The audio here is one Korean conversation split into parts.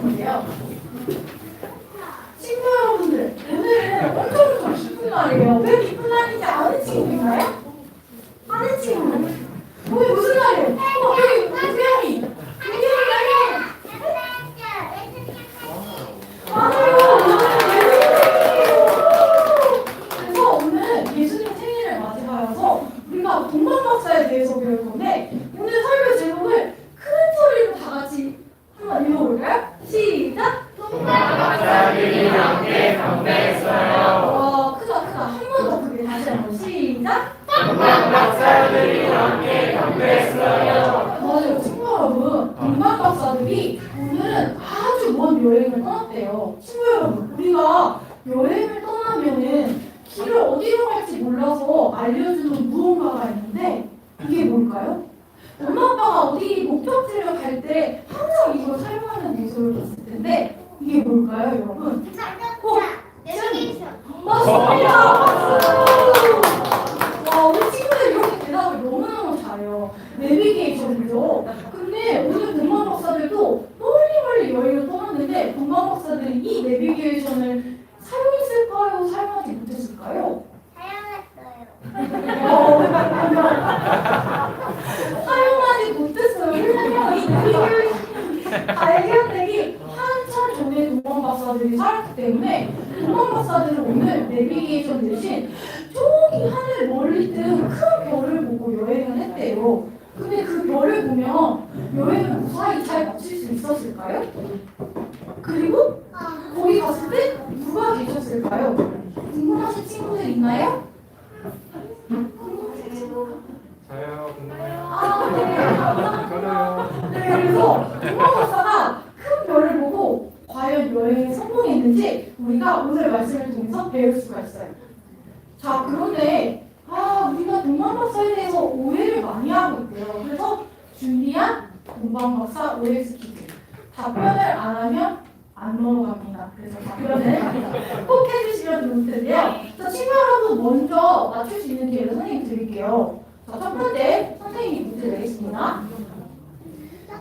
건데요. 친구 여러분들, 오늘은 엄청 기쁜 날이에요. 왜 기쁜 날인지 아는 친구 있나요? 아는 친구. 오늘 무슨 날이에요? 여기 우경이. 우경이 날이에요. 맞아요. 그래서 오늘 예수님 생일을 맞이하여서 우리가 동방박사에 대해서 배울 건데 오늘 설교 제목을 큰 소리로 다 같이 한번 읽어볼까요? 시작! 동방박사들이 함께 경배했어요. 크다. 한 번 더 크게 다시 한번 시작! 동방박사들이 함께 경배했어요. 맞아요. 친구 여러분, 동방박사들이 오늘은 아주 먼 여행을 떠났대요. 친구 여러분, 우리가 여행을 떠나면은 길을 어디로 갈지 몰라서 알려주는 무언가가 있는데 이게 뭘까요? 엄마 아빠가 어디 목적지를 갈 때 항상 이걸 사용하는 모습을 봤을 텐데 이게 뭘까요, 여러분? 맞습니다. 박수! 와, 우리 친구들 이렇게 대답을 너무너무 잘해요. 내비게이션이죠. 근데 오늘 동방 박사들도 멀리 여행을 떠났는데 동방 박사들이 이 내비게이션을 사용했을까요? 사용하지 못했을까요? 사용하지 못했어요. 왜냐면 이 내비게이션 발견되기 한참 전에 동방 박사들이 살았기 때문에 동방 박사들은 오늘 내비게이션 대신 저기 하늘 멀리 뜬 큰 별을 보고 여행을 했대요. 근데 그 별을 보면 여행을 무사히 잘 마칠 수 있었을까요? 그리고 거기 갔을 때 누가 계셨을까요? 궁금하신 친구들 있나요? 궁금하신 친구? 저요, 궁금해요. 네, 그래서 동방박사가 큰 별을 보고 과연 여행에 성공했는지 우리가 오늘 말씀을 통해서 배울 수가 있어요. 자, 그런데 우리가 동방박사에 대해서 오해를 많이 하고 있대요. 그래서 준비한 동방박사 OX 퀴즈. 답변을 안 하면 안 넘어갑니다. 그래서 답변을 꼭 해주시면 좋을 텐데요. 자, 친구 여러분 먼저 맞출 수 있는 기회를 선생님 드릴게요. 자, 첫 번째 선생님이 문제 내겠습니다.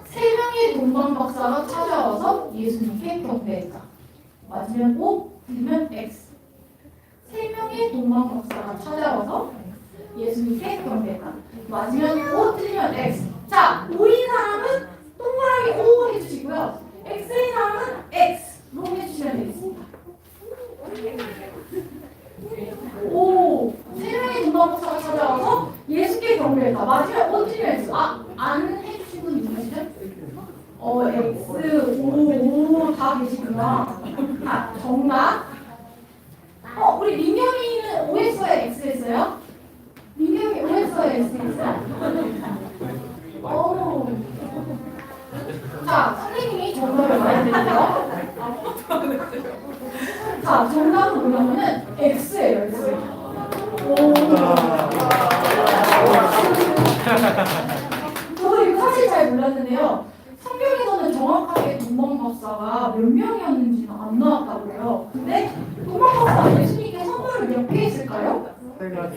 세 명의 동방박사가 찾아와서 예수님께 경배했다. 맞으면 O, 틀리면 X. 세 명의 동방박사가 찾아와서 예수님께 경배했다. 맞으면 O, 틀리면 X. 자, O인 사람은 동그라미 O 해주시고요. X인 사람은 X로 해주시면 되겠습니다. 오, 세 명의 동방박사가 찾아와서 예수께 경배했다. 맞으면 O, 틀리면 X. 안 해주신 분 누구시죠? X, O 다 계시구나. 정답. 우리 민경이는 OX에 X 했어요? 민경이 OX에 X 했어요? 자, 선생님이 정답을 말해드릴게요. 자, 정답은 뭐냐면은 X예요, X. 저도 이거 사실 잘 몰랐는데요. 성경에서는 정확하게 동방박사가 몇 명이었는지는 안 나왔다고 해요. 근데 동방박사가 예수님께 선물을 몇 개 했을까요? 세 가지.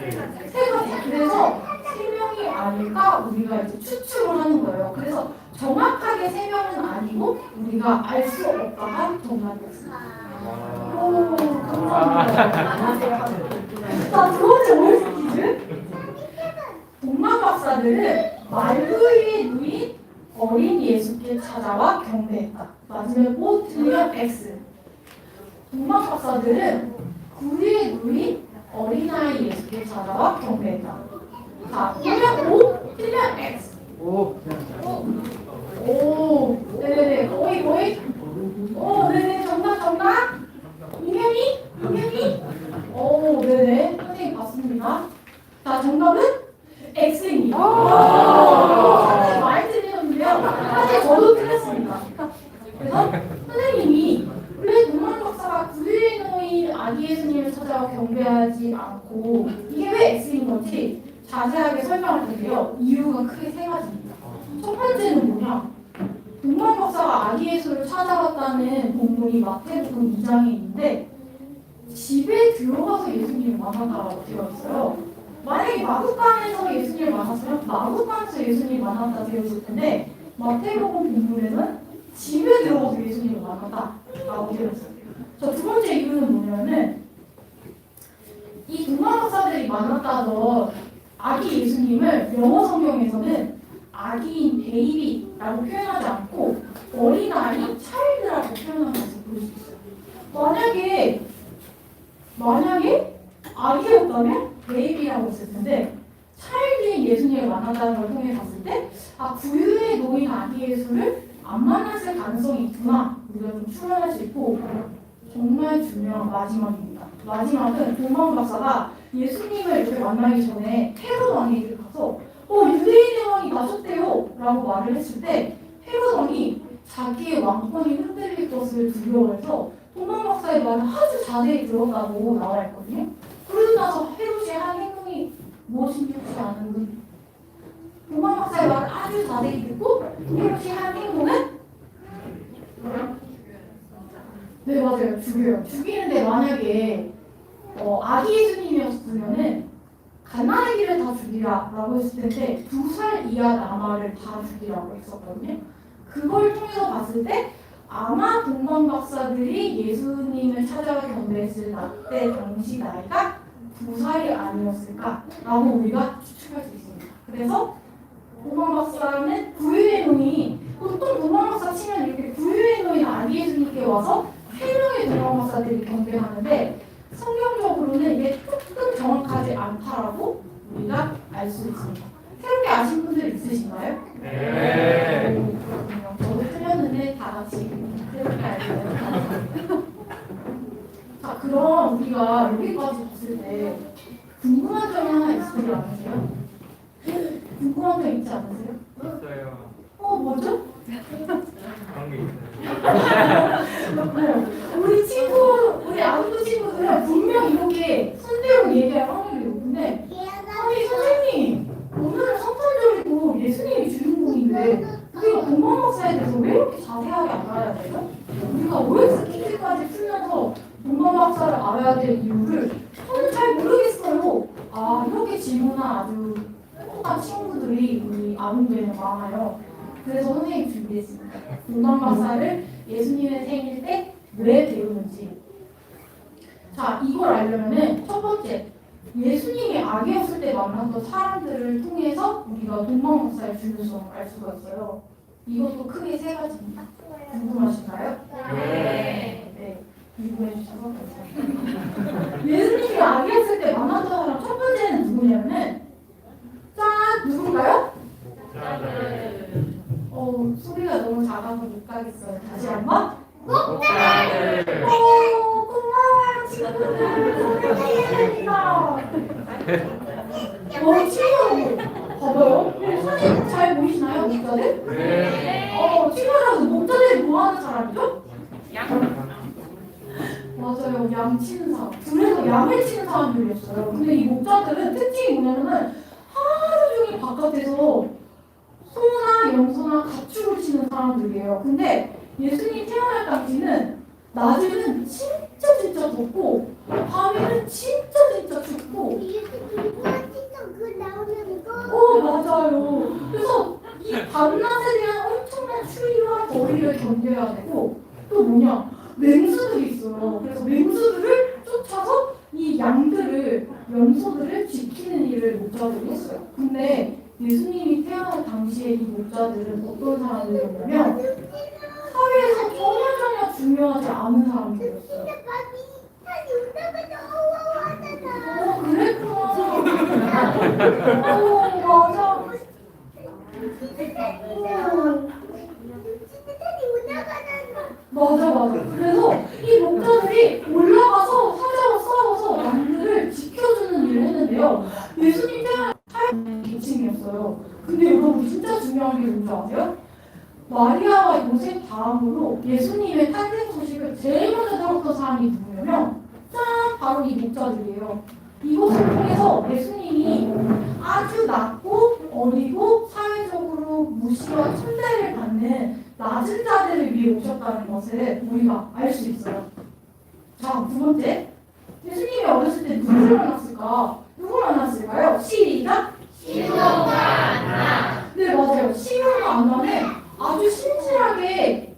그래서 세 명이 아닐까 우리가 이제 추측을 하는 거예요. 그래서 정확하게 세 명은 아니고 우리가 알 수 없다한 정답이었습니다. 오, 감사합니다. 자, 두 번째 OX 퀴즈. 동방박사들은 말구이에 누인 어린 예수께 찾아와 경배했다. 맞으면 O, 틀리면 X. 동방박사들은 구리에 누인 어린아이 예수께 찾아와 경배했다. 자, 보면 O, 틀리면 X. 오, 네네네, 거의. 네네, 정답. 이명이? 네네, 선생님 맞습니다. 자, 정답은 X입니다. 사실 많이 틀리셨는데요. 사실 저도 틀렸습니다. 그래서 선생님이 왜 동방박사가 구유에 놓인 아기 예수님을 찾아와 경배하지 않고 이게 왜 X인 건지 자세하게 설명할 텐데요. 이유가 크게 세 가지입니다. 첫 번째는 뭐냐? 동방박사가 아기 예수를 찾아왔다는 본문이 마태복음 2장에 있는데 집에 들어가서 예수님을 만났다고 되어 있어요. 만약에 마구간에서 예수님을 만났으면 마구간에서 예수님을 만났다 되어 있을 텐데 마태복음 본문에는 집에 들어가서 예수님을 만났다라고 되어 있어요. 자, 두 번째 이유는 뭐냐면은 이 동방 박사들이 만났다던 아기 예수님을 영어 성경에서는 아기인 베이비라고 표현하지 않고 어린아이, 차일드라고 표현하는 것을 볼 수 있어요. 만약에 아기였다면 베이비라고 했을 텐데 차일드인 예수님을 만난다는 걸 통해 봤을 때 구유에 놓인 아기 예수를 안 만났을 가능성이 있구나 우리가 좀 추론할 수 있고 정말 중요한 마지막입니다. 마지막은 동방 박사가 예수님을 이렇게 만나기 전에 헤롯 왕에게 가서 유대인의 왕이 나셨대요 라고 말을 했을 때 헤롯 왕이 자기의 왕권이 흔들릴 것을 두려워해서 동방 박사의 말을 아주 자세히 들었다고 나와 있거든요. 그러고 나서 헤롯이 한 행동이 무엇인지 혹시 아는 분? 동방 박사의 말을 아주 자세히 듣고 헤롯이 한 행동은? 네, 맞아요. 죽여요. 죽이는데 만약에 아기 예수님이었으면은 갓난아기를 다 죽이라라고 했을 텐데 2살 이하 남아를 다 죽이라고 했었거든요. 그걸 통해서 봤을 때 아마 동방 박사들이 예수님을 찾아가 경배했을 때 당시 나이가 2살이 아니었을까라고 우리가 추측할 수 있습니다. 그래서 동방 박사는 구유의 노인, 보통 동방 박사 치면 이렇게 구유의 노인 아기 예수님께 와서 3명의 동방 박사들이 경배하는데 성경적으로는 이게 조금 정확하지 않다라고 우리가 알 수 있습니다. 새롭게 아신 분들 있으신가요? 네. 그렇군요. 저도 틀렸는데 다 같이 새롭게 알게요. 자, 그럼 우리가 여기까지 봤을 때 궁금한 점이 하나 있으지 않으세요? 궁금한 점 있지 않으세요? 있어요. 뭐죠? 그런 게 있어요. 우리 아동부 친구들은 분명 이렇게 선대로 얘기할 확률이 높은데 아니 선생님 오늘은 성탄절이고 예수님이 주인공인데 우리가 동방 박사에 대해서 왜 이렇게 자세하게 알아야 돼요? 우리가 OX 퀴즈까지 풀면서 동방 박사를 알아야 될 이유를 저는 잘 모르겠어요. 이렇게 질문한 아주 똑똑한 친구들이 우리 아동부에는 많아요. 그래서 선생님이 준비했습니다. 동방 박사를 예수님의 생일 때 왜 배우는지. 자, 이걸 알려면은 첫 번째, 예수님이 아기였을 때 만났던 사람들을 통해서 우리가 동방 박사의 중요성을 알 수가 있어요. 이것도 크게 3가지입니다. 궁금하신가요? 네. 궁금해 주셔서 감사합니다. 예수님이 아기였을 때 만났던 사람 첫 번째는 누구냐면은 누군가요? 소리가 너무 작아서 못 가겠어요. 다시 한번. 목자들. 고마워요 친구들. 소리가 친구들. 봐봐요. 사진 잘 보이시나요, 목자들? 네. 친구라서 목자들이 뭐 하는 사람이죠? 맞아요. 양 치는 사람. 그래서 양을 치는 사람들이었어요. 근데 이 목자들은 특징이 뭐냐면은 하루 종일 바깥에서 소나 염소나 가축을 치는 사람들이에요. 근데 예수님 태어날 당시는 낮에는 진짜 덥고 밤에는 진짜 춥고 맞아요. 그래서 이 밤낮에 대한 엄청난 추위와 더위를 견뎌야 되고 또 맹수들이 있어요. 그래서 맹수들을 쫓아서 이 염소들을 지키는 일을 목자들이 했어요. 근데 예수님이 태어날 당시에 이 목자들은 어떤 사람들이었냐면 사회에서 전혀 중요하지 않은 사람들이었어요. 그랬구나. 맞아. 그래서 이 목자들이 올라가서 사자와 싸워서 양들을 지켜주는 일을 했는데요. 예수님 때문에 계층이었어요. 근데 여러분 진짜 중요한 게 뭔지 아세요? 마리아와 요셉 다음으로 예수님의 탄생 소식을 제일 먼저 들었던 사람이 누구냐면 바로 이 목자들이에요. 이것을 통해서 예수님이 아주 낮고 어리고 사회적으로 무시와 천대를 받는 낮은 자들을 위해 오셨다는 것을 우리가 알 수 있어요. 자, 두 번째. 예수님이 어렸을 때 누구를 만났을까? 누구 만났을까요? 시작! 시몬과 안나. 네, 맞아요. 시몬과 안나는 아주 신실하게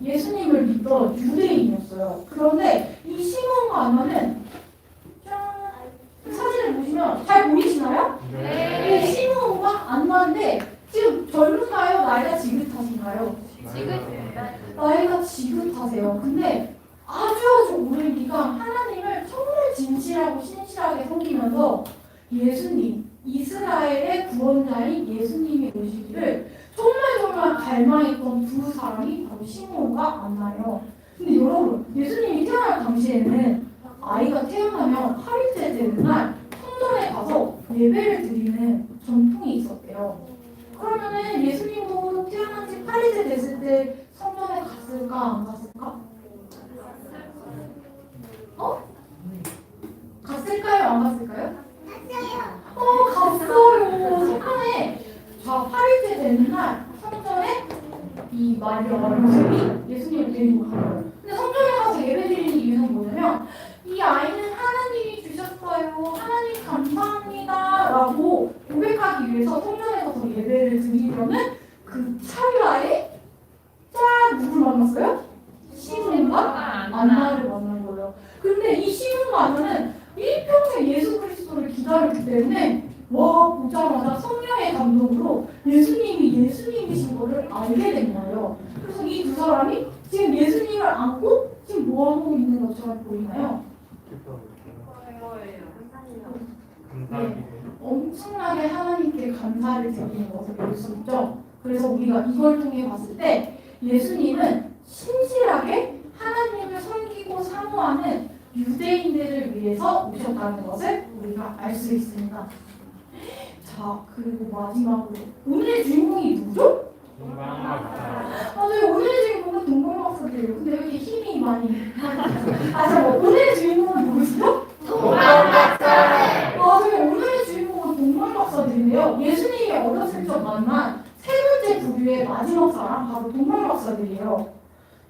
나이가 지긋하신가요? 나이가 지긋하세요. 근데 아주 오랜 기간 하나님을 정말 진실하고 신실하게 섬기면서 예수님, 이스라엘의 구원자인 예수님이 오시기를 정말 갈망했던 두 사람이 바로 시몬과 안나예요. 근데 여러분, 예수님이 태어날 당시에는 아이가 태어나면 8일째 되는 날 성전에 가서 예배를 드리는 전통이 있었대요. 그러면은 예수님도 태어난 지 8일째 됐을 때 성전에 갔을까 안 갔을까? 갔을까요? 안 갔을까요? 갔어요. 성전에 8일째 되는 날 성전에 이 마리아와 요셉이 예수님을 데리고 간 거예요. 근데 성전에 가서 예배드리는 이유는 뭐냐면 이 아이는 하나님이 주셨어요. 하나님 감사합니다. 라고 고백하기 위해서 성전에 가서 예배를 드리려는 그 찰나에 누굴 만났어요? 시몬과 안나를 만난 거예요. 근데 이 시몬과 안나는 일평생 예수 그리스도를 기다렸기 때문에 보자마자 성령의 감동으로 예수님이 예수님이신 거를 알게 된 거예요. 그래서 이 두 사람이 지금 예수님을 안고 지금 뭐 하고 있는 것처럼 보이나요? 네, 엄청나게 하나님께 감사를 드리는 것을 볼 수 있죠. 그래서 우리가 이걸 통해 봤을 때 예수님은 신실하게 하나님을 섬기고 사모하는 유대인들을 위해서 오셨다는 것을 우리가 알 수 있습니다. 자, 그리고 마지막으로 오늘의 주인공이 누구죠? 맞아요. 오늘의 주인공은 동방박사들이에요. 근데 왜 이렇게 힘이 많이 오늘의 주인공은 누구시죠? 맞아요. 오늘의 주인공은 동방박사들인데요. 예수님이 어렸을 적 만난 세 번째 부류의 마지막 사람 바로 동방박사들이에요.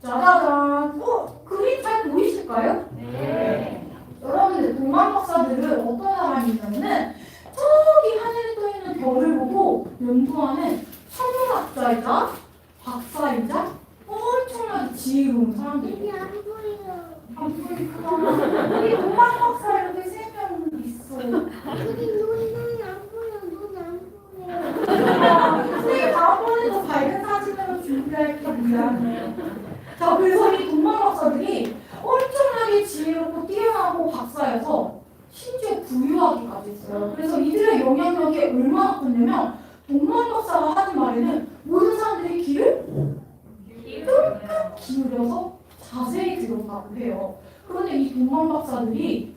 짜자잔. 그림 잘 보이실까요? 네. 여러분들 동방박사들은 어떤 사람이냐면은 저기 하늘에 떠 있는 별을 보고 연구하는 천문학자이자 박사이자 엄청나게 지혜로운 사람들이에요. 안 보이구나. 우리 동방박사 이렇게 3명 있어. 선생님 다음번에 더 밝은 사진으로 준비할게요. 미안해요. 자, 그래서 이 동방박사들이 엄청나게 지혜롭고 뛰어나고 박사여서 심지어 부유하기까지 했어요. 그래서 이들의 영향력이 얼마나 컸냐면 동방박사가 하는 말에는 모든 사람들이 귀를 끈끈 기울여서 자세히 들었다고 해요. 그런데 이 동방박사들이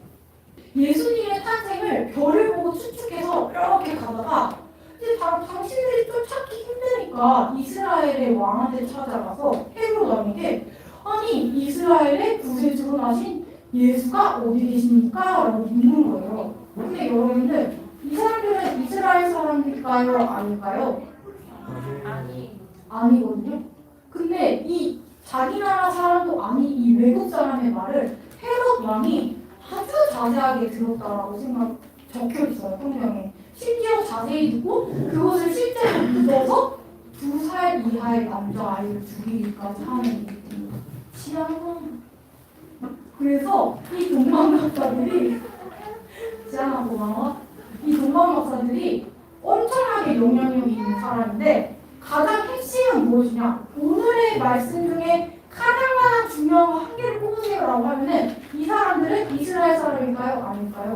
예수님의 탄생을 별을 보고 추측해서 이렇게 가다가 이제 당신들이 좀 찾기 힘드니까 이스라엘의 왕한테 찾아가서 헤브로 왕에게 아니 이스라엘의 구세주로 나신 예수가 어디 계십니까? 라고 묻는 거예요. 근데 여러분들 이 사람들은 이스라엘 사람일까요? 아닐까요? 아니거든요. 근데 이 자기 나라 사람도 아닌 이 외국 사람의 말을 헤롯 왕이 아주 자세하게 들었다라고 적혀 있어요. 성경에. 심지어 자세히 듣고 그것을 실제로 믿어서 2살 이하의 남자아이를 죽이기까지 하는 일입니다. 치안은 그래서 이 동방박사들이 지안아 고마워. 이 동방박사들이 엄청나게 영향력이 있는 사람인데 가장 핵심은 무엇이냐? 오늘의 말씀 중에 가장 중요한 거 한 개를 뽑으세요라고 하면은 이 사람들은 이스라엘 사람일까요? 아닐까요?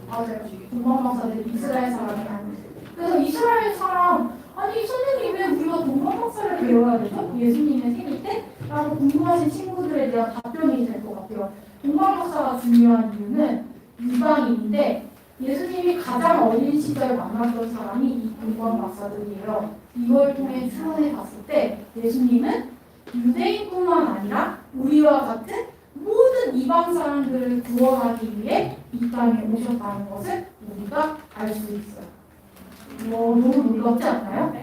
맞아요. 동방박사들이 이스라엘 사람이 아니에요. 그래서 이스라엘 사람 아니 선생님 왜 우리가 동방박사를 배워야 되죠? 예수님의 생일 때? 라고 궁금하신 친구들에 대한 답변이 될 것 같아요. 동방박사가 중요한 이유는 이방인인데 예수님이 가장 어린 시절 만났던 사람이 이 동방박사들이에요. 이걸 통해 추론해 봤을 때 예수님은 유대인뿐만 아니라 우리와 같은 모든 이방 사람들을 구원하기 위해 이 땅에 오셨다는 것을 우리가 알 수 있어요. 너무 놀랍지 않나요?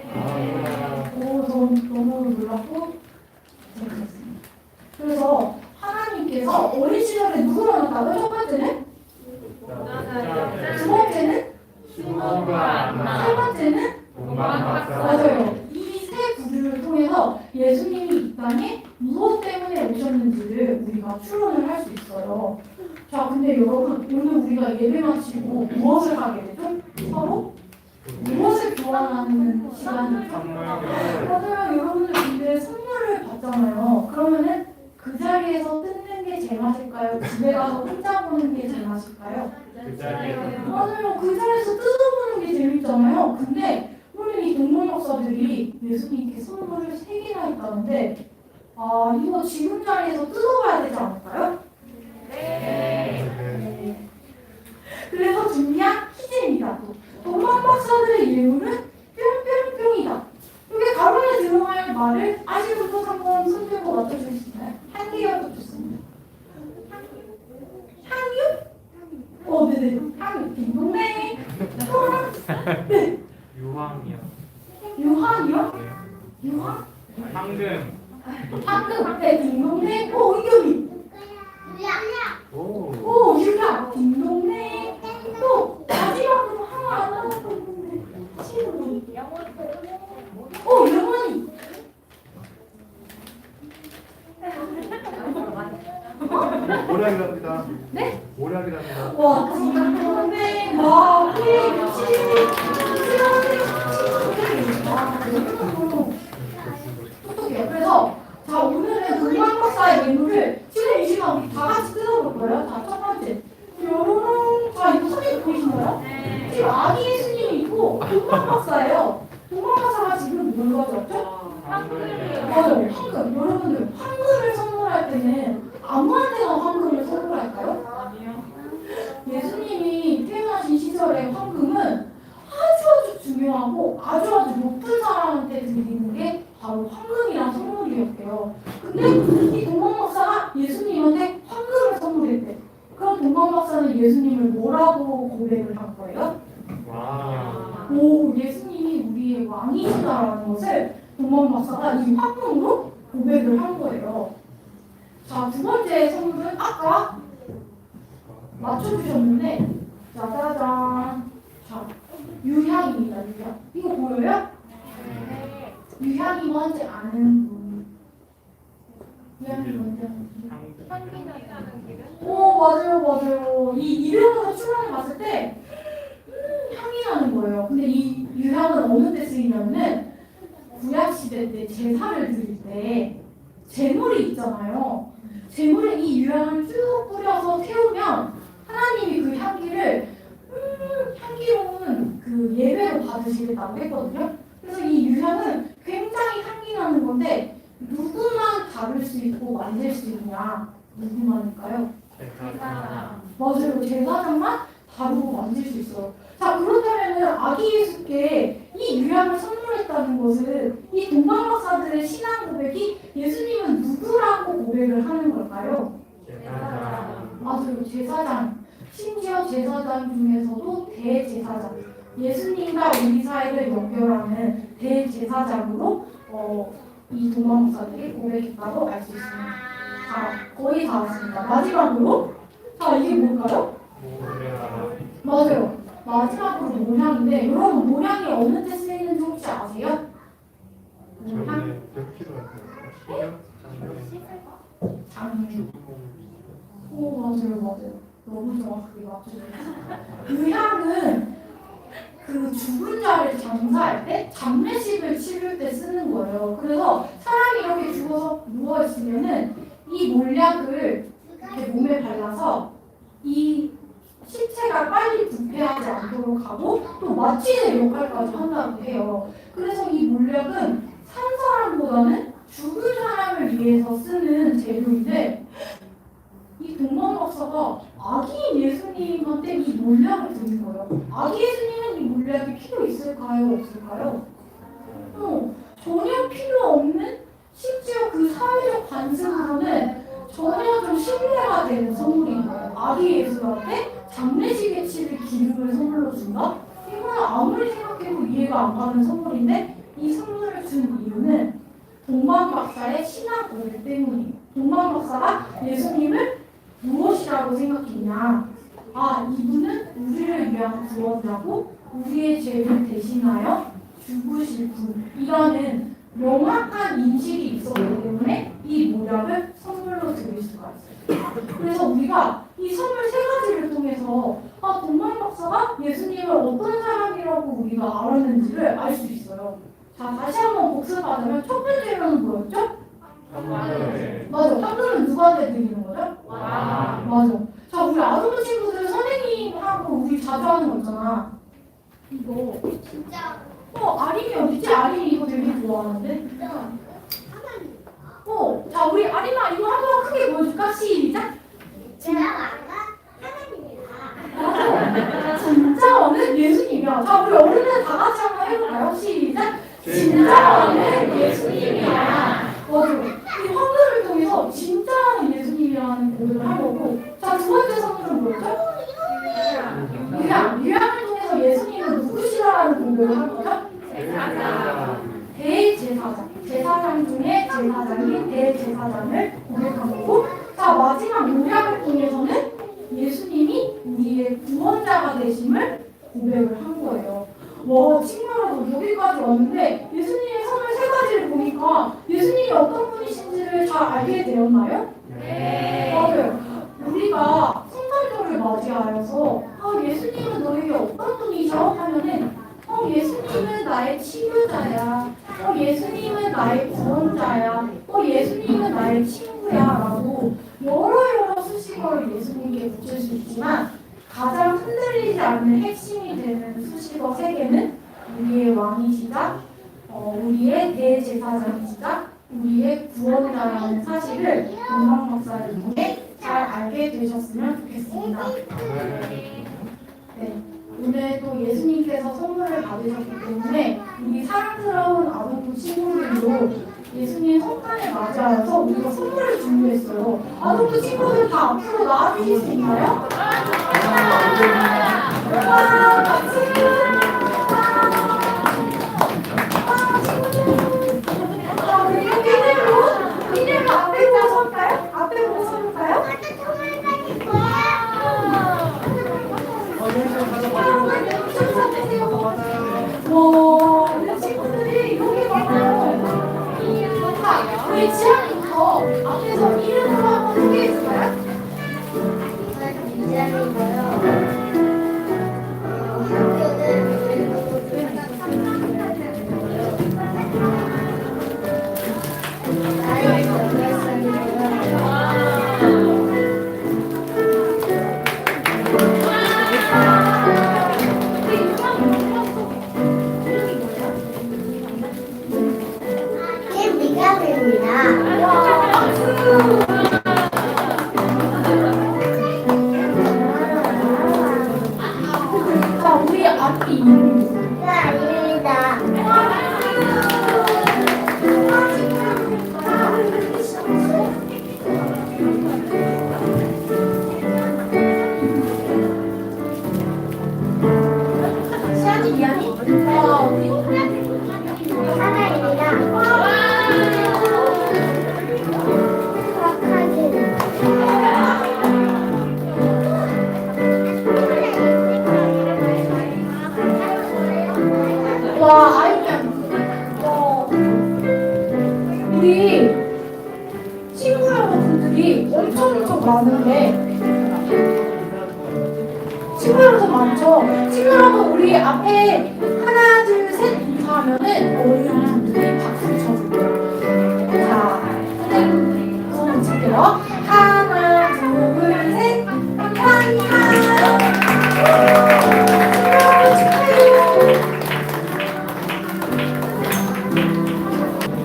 너무 놀랍고 재밌었습니다. 그래서 하나님께서 어린 시절에 누구 만났다고요? 첫 번째는? 두 번째는? 세 번째는? 맞아요. 이 세 부류를 통해서 예수님이 이 땅에 무엇 때문에 오셨는지를 우리가 추론을 할 수 있어요. 자, 근데 여러분 오늘 우리가 예배 마치고 무엇을 하게 되죠? 서로 무엇을 선물을 교환하는 시간이죠. 선물 교환. 맞아요. 여러분들 근데 선물을 받잖아요. 그러면은 그 자리에서 뜯는 게 제맛일까요? 집에 가서 혼자 보는 게 제맛일까요? 그 자리에서 맞아요. 그 자리에서 뜯어보는 게 재밌잖아요. 근데 오늘 이 동물 목사들이 예수님께 선물을 3개나 했다는데 아 이거 지금 자리에서 뜯어봐야 되지 않을까요? 네. 그래서 준비한 퀴즈입니다. 동방 박사들의 예물은 뿅뿅뿅이다. 이게 가론에 들어갈 말을 아시는 분 한번 손 들고 맞춰주실 수 있나요? 한 개여도 좋습니다. 향유? 네네. 향유. 딩동댕. 네. 유황이요. 유황이요? 네. 유황? 황금. 황금. 네. 딩동댕. 의견이. 오. 유량. 딩동댕. 또 마지막으로 하나 남았는데. 친구. 영원히. 오락이랍니다. 네? 오락이랍니다. 와, 딩동댕. 와, 똑똑해요. 그래서 자 오늘은 동방 박사의 예물을 지금 이 시간 우리 다 같이 뜯어볼 거예요. 자, 첫 번째. 여러분, 자 이거 사진 보이시나요? 지금 아기 예수님이 있고 동방 박사예요. 동방 박사가 지금 뭘 가져왔죠? 황금이요. 맞아요, 황금. 여러분들 황금을 선물할 때는 아무한테나 황금을 선물할까요? 예수님이 태어나신 시절에 황금은 아주 중요하고 아주 높은 사람한테 드리는 게 바로 황금이란 선물이었대요. 근데 이 동방 박사가 예수님한테 황금을 선물했대. 그럼 동방 박사는 예수님을 뭐라고 고백을 한 거예요? 와. 오, 예수님이 우리의 왕이시다라는 것을 동방 박사가 이 황금으로 고백을 한 거예요. 자, 두 번째 선물은 아까 맞춰주셨는데 짜자잔. 자, 유향입니다. 유향. 이거 보여요? 유향이 뭔지 아는 분. 유향이 뭔지 아는 분. 황금. 맞아요. 이 이름으로 출연해 봤을 때 향이 나는 거예요. 근데 이 유향은 어느 때 쓰이냐면은 구약시대 때 제사를 드릴 때 제물이 있잖아요. 제물에 이 유향을 쭉 뿌려서 태우면 하나님이 그 향기를 향기로운 그 예배로 받으시겠다고 했거든요. 그래서 이 유향은 굉장히 향기 나는 건데 누구만 다룰 수 있고 만질 수 있냐? 누구만일까요? 맞아요. 제사장만 다루고 만질 수 있어요. 자, 그렇다면 아기 예수께 이 유향을 선물했다는 것은 이 동방 박사들의 신앙 고백이 예수님은 누구라고 고백을 하는 걸까요? 맞아요. 제사장. 심지어 제사장 중에서도 대제사장. 예수님과 우리 사이를 연결하는 대제사장으로 이 동방 박사들이 고백했다고 알 수 있습니다. 자, 거의 다 왔습니다. 마지막으로 자, 이게 뭘까요? 모래알. 맞아요. 마지막으로 모량인데 여러분 모량이 어느 때 쓰이는지 혹시 아세요? 모량? 저번에 몇 킬로 했어요? 장미. 오, 맞아요. 너무 정확하게 맞추셨어요. 유향은 그 죽은 자를 장사할 때 장례식을 치를 때 쓰는 거예요. 그래서 사람이 이렇게 죽어서 누워 있으면은 이 몰약을 이렇게 몸에 발라서 이 시체가 빨리 부패하지 않도록 하고 또 마취의 역할까지 한다고 해요. 그래서 이 몰약은 산 사람보다는 죽은 사람을 위해서 쓰는 재료인데 이 동방 박사가 아기 예수님한테 이 몰약을 드린 거예요. 아기 예수님은 이 몰약이 필요 있을까요? 없을까요? 전혀 필요 없는 심지어 그 사회적 관습으로는 전혀 좀 신뢰가 되는 선물인 거예요. 아기 예수한테 장례식에 치를 기름을 선물로 준다? 이거는 아무리 생각해도 이해가 안 가는 선물인데 이 선물을 준 이유는 동방 박사의 신앙 고백 때문이에요. 동방 박사가 예수님을 무엇이라고 생각했냐? 아, 이분은 우리를 위한 구원자고 우리의 죄를 대신하여 죽으실 분. 이라는 명확한 인식이 있었기 때문에 이 모략을 선물로 드릴 수가 있어요. 그래서 우리가 이 선물 3가지를 통해서 동방 박사가 예수님을 어떤 사람이라고 하고 우리가 알았는지를 알 수 있어요. 자, 다시 한번 복습하자면 첫 번째로는 뭐였죠? 맞아. 황금은 누구한테 드리는 거죠? 맞아. 자, 우리 아동부 친구들 선생님하고 우리 자주 하는 거 있잖아. 이거. 진짜 아림이 어딨지? 아림이 이거 되게 좋아하는데? 자, 우리 아림아 이거 한번 크게 보여줄까? 시작! 제가 아까 하나님이다. 맞아. 진짜는 예수님이야. 자, 우리 어른들 다 같이 한번 해볼까요? 시작! 진짜는 예수님이야. 맞아. 이 황금을 통해서 진짜는 예수님이라는 고백을 한 거고. 자, 두 번째 선물은 뭐였죠? 유양을 통해서 예수님은 누구시라는 고백을 한 거죠? 대제사장. 제사장 중에 제사장인 대제사장을 고백한 거고. 자, 마지막 요약을 통해서는 예수님이 우리의 구원자가 되심을 고백을 한 거예요. 와, 친구여러분, 여기까지 왔는데 예수님의 선물 세 가지를 보니까 예수님이 어떤 분이신지를 잘 알게 되었나요? 맞아요. 우리가 성탄절을 맞이하여서 예수님은 너에게 어떤 분이셔? 하면은 예수님은 나의 치유자야. 예수님은 나의 구원자야. 예수님은 나의 친구야. 라고 여러 수식어를 예수님께 붙일 수 있지만 가장 흔들리지 않는 핵심이 되는 수식어 세 개는 우리의 왕이시자, 우리의 대제사장이시자, 우리의 구원자라는 사실을 동방 목사를 통해 잘 알게 되셨으면 좋겠습니다. 네, 오늘 또 예수님께서 선물을 받으셨기 때문에 우리 사랑스러운 아동부 친구들도 예수님 성탄을 맞이하여서 우리가 선물을 준비했어요. 아동부 친구들 다 앞으로 나와주실 수 있나요? 와, 박수! 자, 우리 이대로 앞에 보고 서볼까요? 앞에 보고 서볼까요? 와, 우리 친구들이 이렇게 많아요. 자, 우리 지안이부터 앞에서 이름으로 한번 소개해줄까요? 자, 우리 아기 이름이 시안이 미안이? 와, 아이면 우리 친구 여러분들이 엄청 많은데 친구 여러분 많죠? 친구 여러분 우리 앞에 하나 둘 셋 인사하면은 어른분들이 박수를 쳐줄게요. 자, 선생님 손을 칠게요. 하나 둘 셋 감사합니다.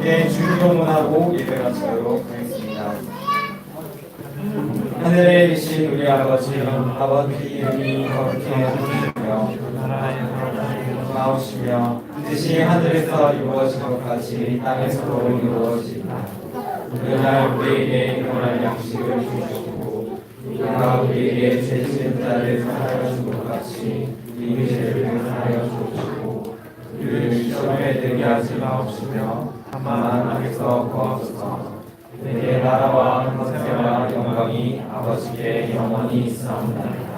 예, 주기도문하고 예배 마치도록 하겠습니다. 하늘에 계신 우리 아버지, 아버지 이름이 거룩히 여겨주시며 나오시며 뜻이 하늘에서 이루어진 것 같이 땅에서도 이루어지리라. 그날 우리에게 일용할 양식을 주시고 우리가 우리에게 죄 지은 자를 사하여 준 것 같이 우리 죄를 사하여 주시고 우리를 시험에 들게 하지 마옵시며 다만 악에서 구하소서. 내게 나라와 권세와 영광이 아버지께 영원히 있사옵나이다.